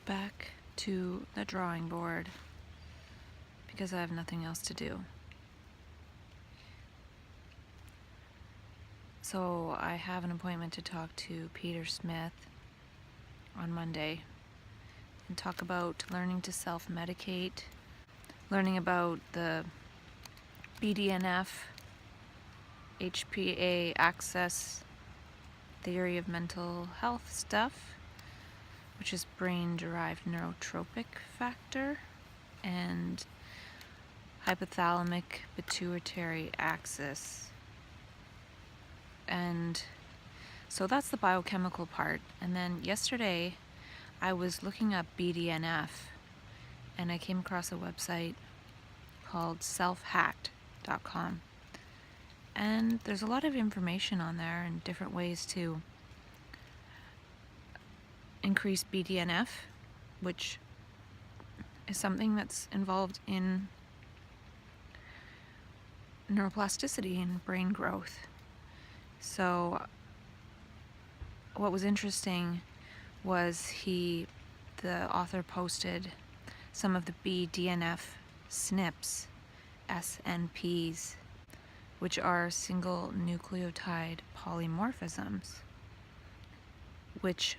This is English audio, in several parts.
back to the drawing board because I have nothing else to do. So I have an appointment to talk to Peter Smith on Monday and talk about learning to self-medicate, learning about the BDNF, HPA access theory of mental health stuff, which is brain-derived neurotropic factor, and hypothalamic pituitary axis. And so that's the biochemical part. And then yesterday I was looking up BDNF and I came across a website called selfhacked.com. And there's a lot of information on there and different ways to increase BDNF, which is something that's involved in neuroplasticity and brain growth. So what was interesting was the author posted some of the BDNF SNPs, SNPs, which are single nucleotide polymorphisms, which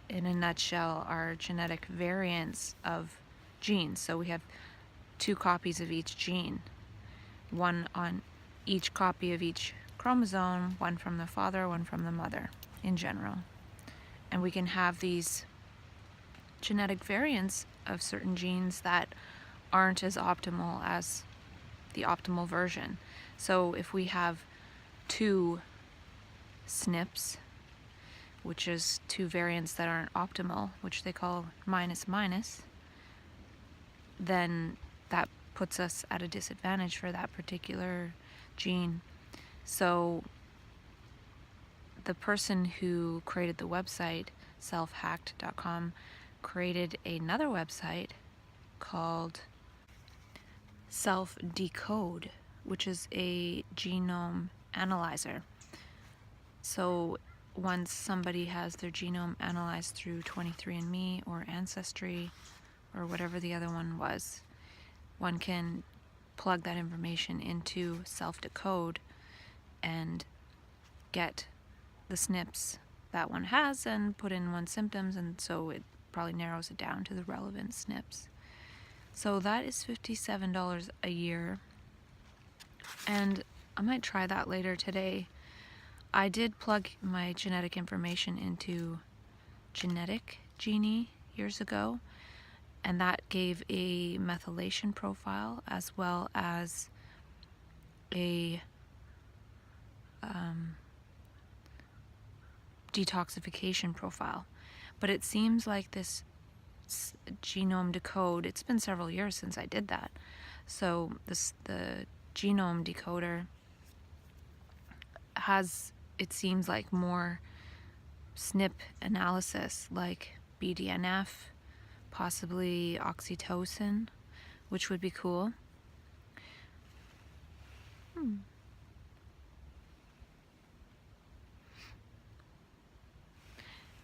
in a nutshell are genetic variants of genes. So we have 2 copies of each gene, one on each copy of each chromosome, one from the father, one from the mother in general. And we can have these genetic variants of certain genes that aren't as optimal as the optimal version. So if we have 2 SNPs, which is 2 variants that aren't optimal, which they call minus minus, then that puts us at a disadvantage for that particular gene. So the person who created the website, selfhacked.com, created another website called Self-Decode, which is a genome analyzer. So once somebody has their genome analyzed through 23andMe or Ancestry or whatever the other one was, one can plug that information into Self-Decode and get the SNPs that one has and put in one's symptoms, and so it probably narrows it down to the relevant SNPs. So that is $57 a year, and I might try that later today. I did plug my genetic information into Genetic Genie years ago, and that gave a methylation profile as well as a detoxification profile. But it seems like this genome decode, it's been several years since I did that, so the genome decoder has, it seems like, more SNP analysis, like BDNF, possibly oxytocin, which would be cool.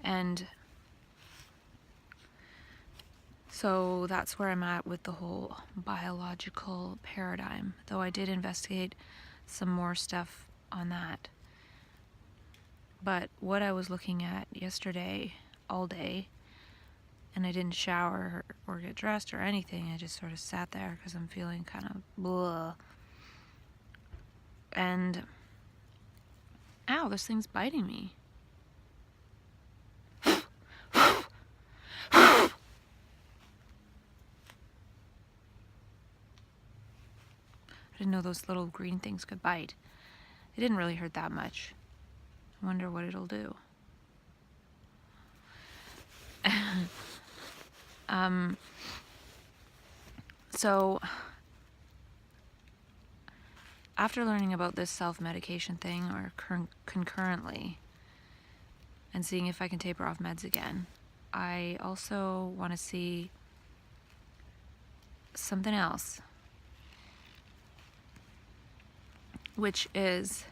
And so that's where I'm at with the whole biological paradigm, though I did investigate some more stuff on that. But what I was looking at yesterday all day, and I didn't shower or get dressed or anything, I just sort of sat there because I'm feeling kind of blah. And ow, this thing's biting me. I didn't know those little green things could bite. It didn't really hurt that much. I wonder what it'll do. So after learning about this self-medication thing, or concurrently, and seeing if I can taper off meds again, I also want to see something else, which is,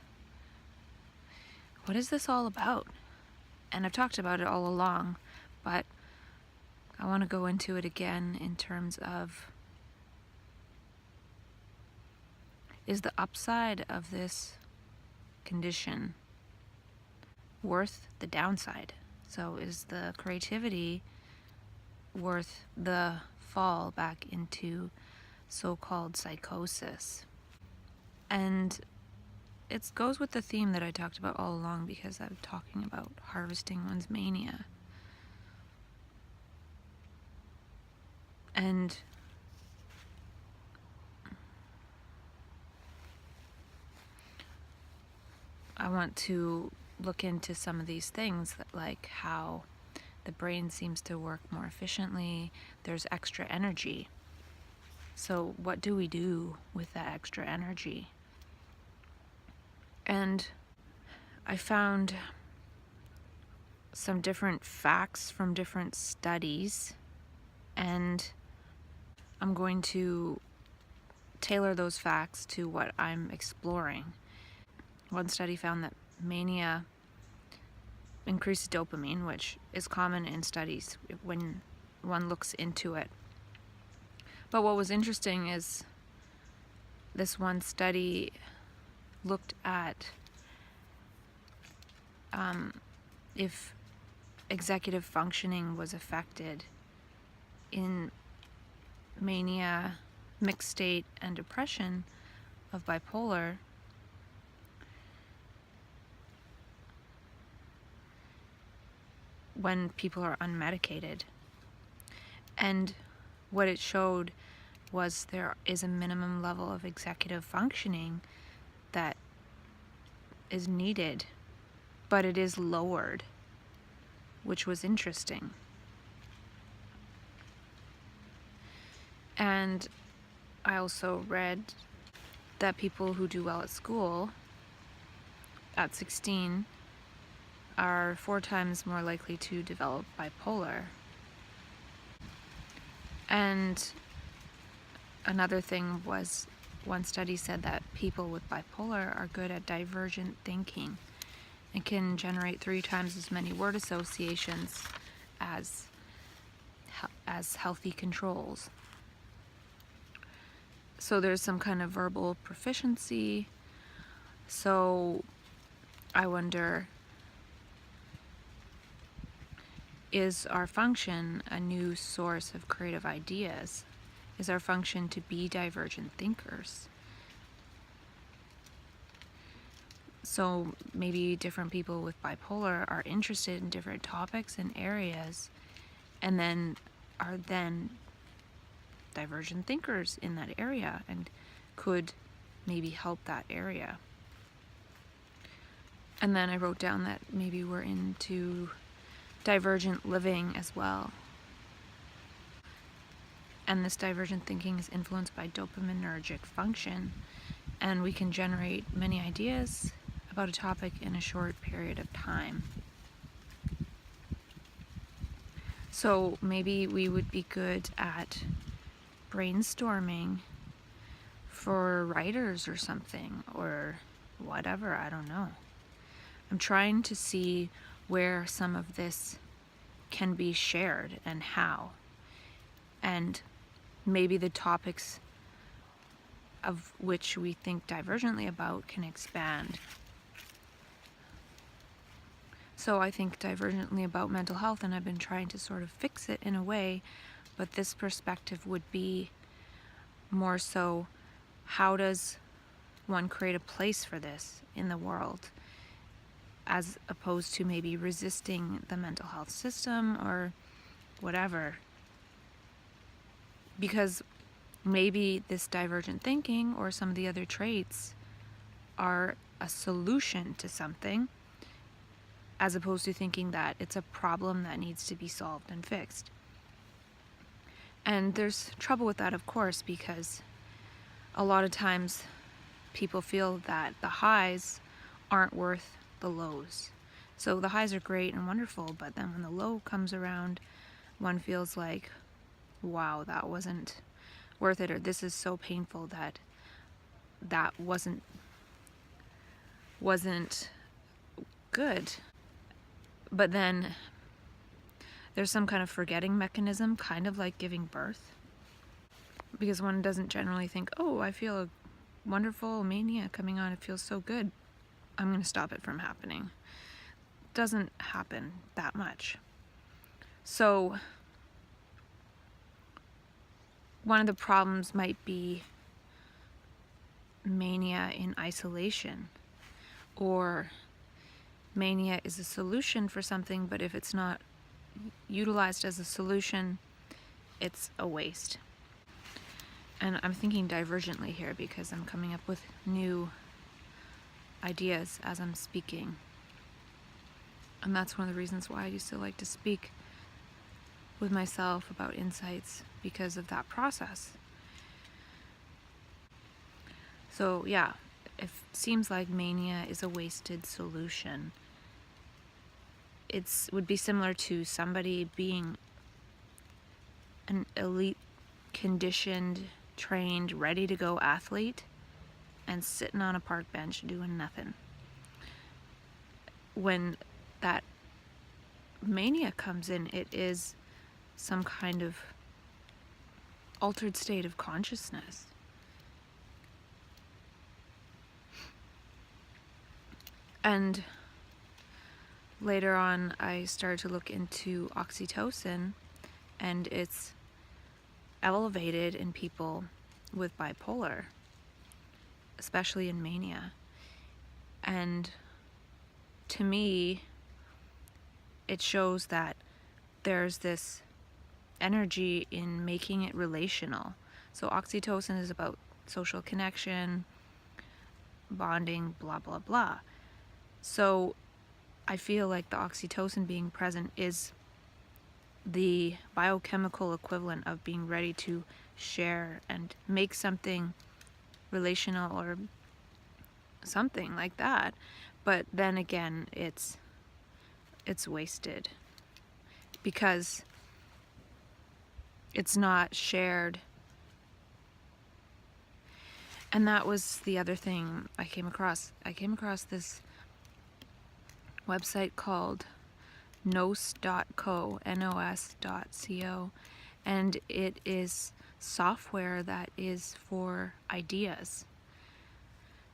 what is this all about? And I've talked about it all along, but I want to go into it again in terms of, is the upside of this condition worth the downside? So is the creativity worth the fall back into so-called psychosis? And it goes with the theme that I talked about all along, because I'm talking about harvesting one's mania. And I want to look into some of these things, like how the brain seems to work more efficiently. There's extra energy. So what do we do with that extra energy? And I found some different facts from different studies, and I'm going to tailor those facts to what I'm exploring. One study found that mania increases dopamine, which is common in studies when one looks into it. But what was interesting is this one study looked at if executive functioning was affected in mania, mixed state, and depression of bipolar. When people are unmedicated. And what it showed was there is a minimum level of executive functioning that is needed, but it is lowered, which was interesting. And I also read that people who do well at school at 16 are 4 times more likely to develop bipolar. And another thing was, one study said that people with bipolar are good at divergent thinking and can generate 3 times as many word associations as healthy controls. So there's some kind of verbal proficiency. So I wonder, is our function a new source of creative ideas? Is our function to be divergent thinkers? So maybe different people with bipolar are interested in different topics and areas, and then are divergent thinkers in that area and could maybe help that area. And then I wrote down that maybe we're into divergent living as well. And this divergent thinking is influenced by dopaminergic function, and we can generate many ideas about a topic in a short period of time. So maybe we would be good at brainstorming for writers or something, or whatever, I don't know. I'm trying to see where some of this can be shared and how. And maybe the topics of which we think divergently about can expand. So I think divergently about mental health, and I've been trying to sort of fix it in a way, but this perspective would be more so, how does one create a place for this in the world, as opposed to maybe resisting the mental health system or whatever. Because maybe this divergent thinking or some of the other traits are a solution to something, as opposed to thinking that it's a problem that needs to be solved and fixed. And there's trouble with that, of course, because a lot of times people feel that the highs aren't worth the lows. So the highs are great and wonderful, but then when the low comes around, one feels like, wow, that wasn't worth it, or this is so painful that wasn't good. But then there's some kind of forgetting mechanism, kind of like giving birth, because one doesn't generally think, oh, I feel a wonderful mania coming on, it feels so good, I'm going to stop it from happening. Doesn't happen that much. So one of the problems might be mania in isolation, or mania is a solution for something, but if it's not utilized as a solution, it's a waste. And I'm thinking divergently here because I'm coming up with new ideas as I'm speaking. And that's one of the reasons why I used to like to speak with myself about insights, because of that process. So yeah, it seems like mania is a wasted solution. It would be similar to somebody being an elite, conditioned, trained, ready to go athlete and sitting on a park bench doing nothing. When that mania comes in, it is some kind of altered state of consciousness. And later on, I started to look into oxytocin, and it's elevated in people with bipolar, especially in mania. And to me, it shows that there's this energy in making it relational. So oxytocin is about social connection, bonding, blah, blah, blah. So I feel like the oxytocin being present is the biochemical equivalent of being ready to share and make something relational or something like that. But then again, it's wasted because it's not shared. And that was the other thing I came across. I came across this website called nos.co, nos.co, and it is software that is for ideas.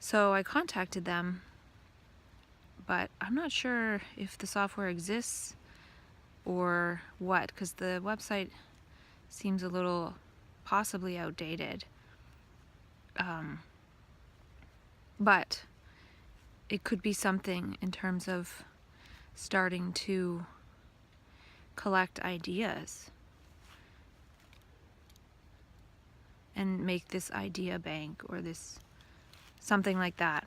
So I contacted them, but I'm not sure if the software exists or what, because the website seems a little possibly outdated. But it could be something in terms of starting to collect ideas and make this idea bank or this something like that.